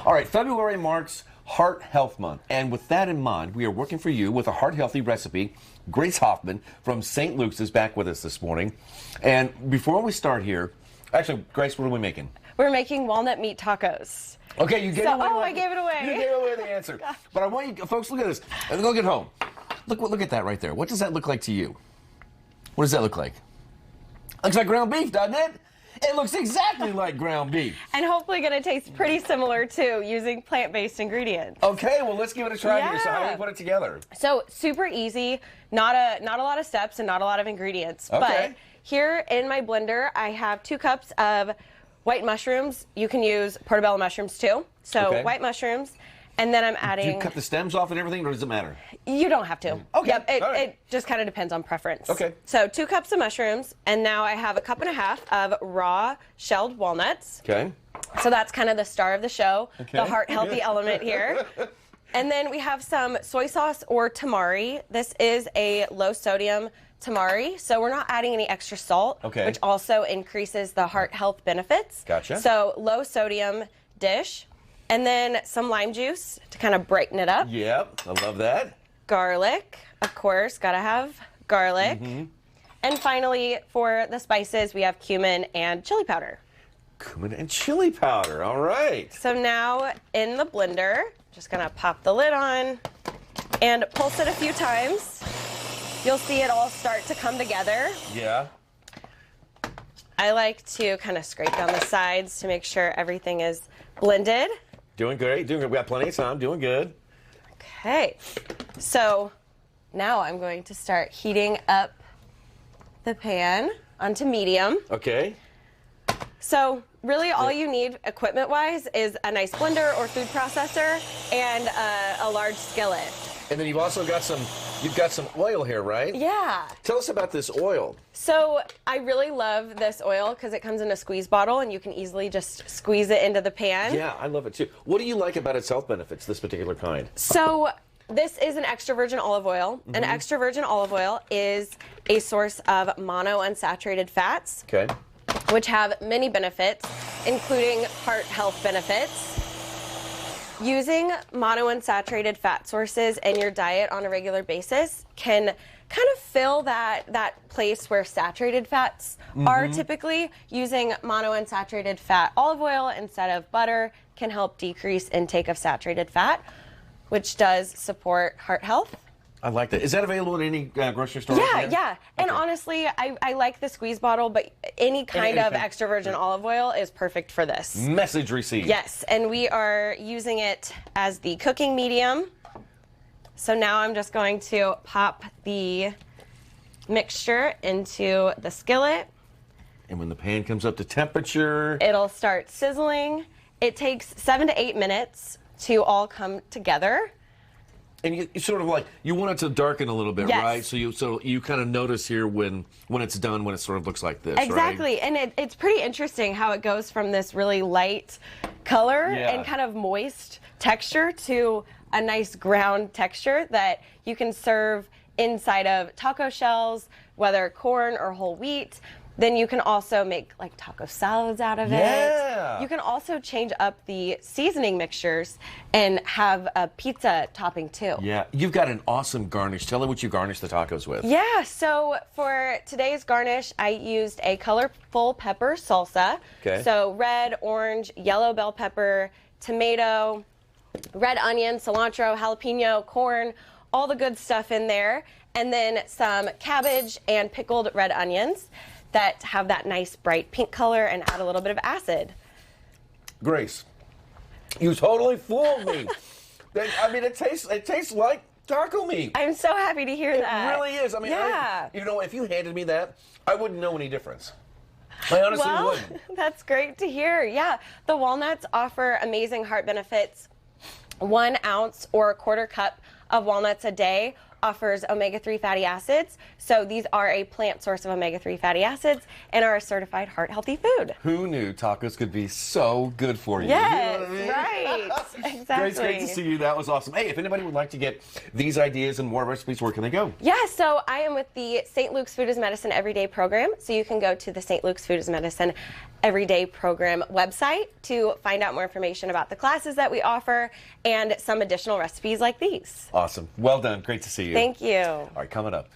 All right, February marks Heart Health Month. And with that in mind, we are working for you with a heart healthy recipe. Grace Hoffman from St. Luke's is back with us this morning. And before we start here, actually, Grace, what are we making? We're making walnut meat tacos. Okay, you gave it away. Oh, I gave it away. You gave away the answer. But I want you, folks, look at this. Look at home. Look at that right there. What does that look like to you? What does that look like? Looks like ground beef, doesn't it? It looks exactly like ground beef. And hopefully going to taste pretty similar too, using plant-based ingredients. Okay, well, let's give it a try here. So how do we put it together? So super easy, not a lot of steps and not a lot of ingredients. Okay. But here in my blender, I have 2 cups of white mushrooms. You can use portobello mushrooms too. So white mushrooms. And then I'm adding... Do you cut the stems off and everything, or does it matter? You don't have to. Okay. Yep, it just kind of depends on preference. Okay. So 2 cups of mushrooms, and now I have 1.5 cups of raw shelled walnuts. Okay. So that's kind of the star of the show, okay. the heart-healthy element here. And then we have some soy sauce or tamari. This is a low-sodium tamari, so we're not adding any extra salt, which also increases the heart health benefits. Gotcha. So low-sodium dish. And then some lime juice to kind of brighten it up. Yep, I love that. Garlic, of course, gotta have garlic. And finally, for the spices, we have cumin and chili powder. Cumin and chili powder, all right. So now in the blender, just gonna pop the lid on and pulse it a few times. You'll see it all start to come together. Yeah. I like to kind of scrape down the sides to make sure everything is blended. Doing great, doing good. We got plenty of time, doing good. Okay, so now I'm going to start heating up the pan onto medium. Okay. So really all you need equipment-wise is a nice blender or food processor and a large skillet. And then you've also got some oil here, right? Yeah. Tell us about this oil. So I really love this oil because it comes in a squeeze bottle and you can easily just squeeze it into the pan. Yeah, I love it too. What do you like about its health benefits, this particular kind? So this is an extra virgin olive oil. An extra virgin olive oil is a source of monounsaturated fats, which have many benefits, including heart health benefits. Using monounsaturated fat sources in your diet on a regular basis can kind of fill that place where saturated fats are typically. Using monounsaturated fat olive oil instead of butter can help decrease intake of saturated fat, which does support heart health. I like that. Is that available in any grocery store? Yeah. And honestly, I like the squeeze bottle, but any kind of extra virgin olive oil is perfect for this. Message received. Yes, and we are using it as the cooking medium. So now I'm just going to pop the mixture into the skillet. And when the pan comes up to temperature, it'll start sizzling. It takes 7 to 8 minutes to all come together. And you sort of like, you want it to darken a little bit, right? So you kind of notice here when it's done, when it sort of looks like this, exactly. Right? And it's pretty interesting how it goes from this really light color and kind of moist texture to a nice ground texture that you can serve inside of taco shells, whether corn or whole wheat. Then you can also make like taco salads out of it. You can also change up the seasoning mixtures and have a pizza topping too. Yeah, you've got an awesome garnish. Tell me what you garnish the tacos with. Yeah, so for today's garnish, I used a colorful pepper salsa. So red, orange, yellow bell pepper, tomato, red onion, cilantro, jalapeno, corn, all the good stuff in there. And then some cabbage and pickled red onions that have that nice bright pink color and add a little bit of acid. Grace, you totally fooled me. I mean, it tastes like taco meat. I'm so happy to hear that. It really is. I mean, you know, if you handed me that, I wouldn't know any difference. I honestly wouldn't. That's great to hear. Yeah, the walnuts offer amazing heart benefits. 1 ounce or a 1/4 cup of walnuts a day offers omega-3 fatty acids. So these are a plant source of omega-3 fatty acids and are a certified heart-healthy food. Who knew tacos could be so good for you? Yes, you know what I mean? Right. Exactly. Grace, great to see you. That was awesome. Hey, if anybody would like to get these ideas and more recipes, where can they go? Yeah, so I am with the St. Luke's Food is Medicine Everyday program. So you can go to the St. Luke's Food is Medicine Everyday program website to find out more information about the classes that we offer and some additional recipes like these. Awesome. Well done. Great to see you. Thank you. All right, coming up.